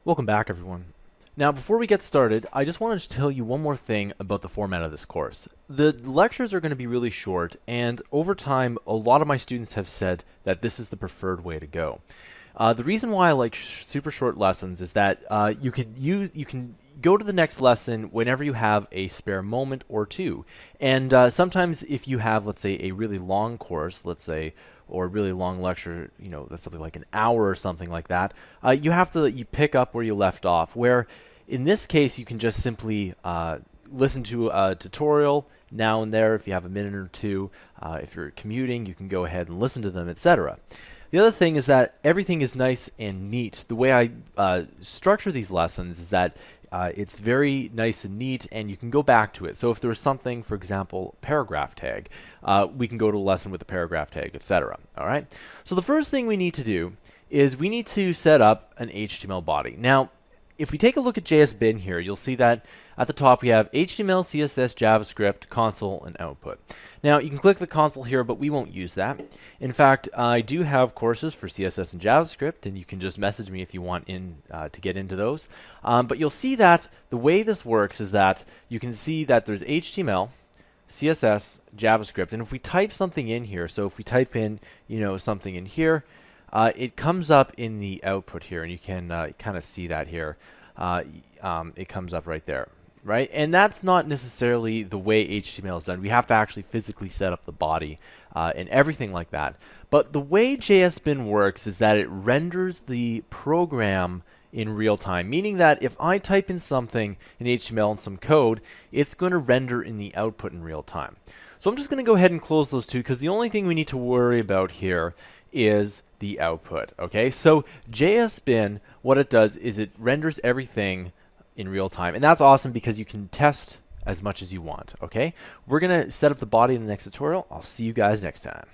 Welcome back, everyone. Now, before we get started, I just wanted to tell you one more thing about the format of this course. The lectures are going to be really short, and over time, a lot of my students have said that this is the preferred way to go. The reason why I like super short lessons is that you can go to the next lesson whenever you have a spare moment or two. And sometimes if you have, let's say, a really long course, let's say, or a really long lecture, that's something like an hour or something like that, you pick up where you left off, where in this case you can just simply listen to a tutorial now and there if you have a minute or two. If you're commuting, you can go ahead and listen to them, etc. The other thing is that everything is nice and neat. The way I structure these lessons is that it's very nice and neat, and you can go back to it. So if there's something, for example, paragraph tag, we can go to a lesson with a paragraph tag, etc. All right. So the first thing we need to do is we need to set up an HTML body. Now, if we take a look at JSBIn here, you'll see that at the top we have HTML, CSS, JavaScript, console, and output. Now, you can click the console here, but we won't use that. In fact, I do have courses for CSS and JavaScript, and you can just message me if you want to get into those. But you'll see that the way this works is that you can see that there's HTML, CSS, JavaScript, and if we type something in here, so if we type in, something in here, it comes up in the output here, and you can kind of see that here. It comes up right there, right? And that's not necessarily the way HTML is done. We have to actually physically set up the body and everything like that. But the way JSBIn works is that it renders the program in real time, meaning that if I type in something in HTML and some code, it's going to render in the output in real time. So I'm just going to go ahead and close those two, because the only thing we need to worry about here is the output. Okay, so JSBIn, what it does is it renders everything in real time, and that's awesome because you can test as much as you want. Okay, we're gonna set up the body in the next tutorial. I'll see you guys next time.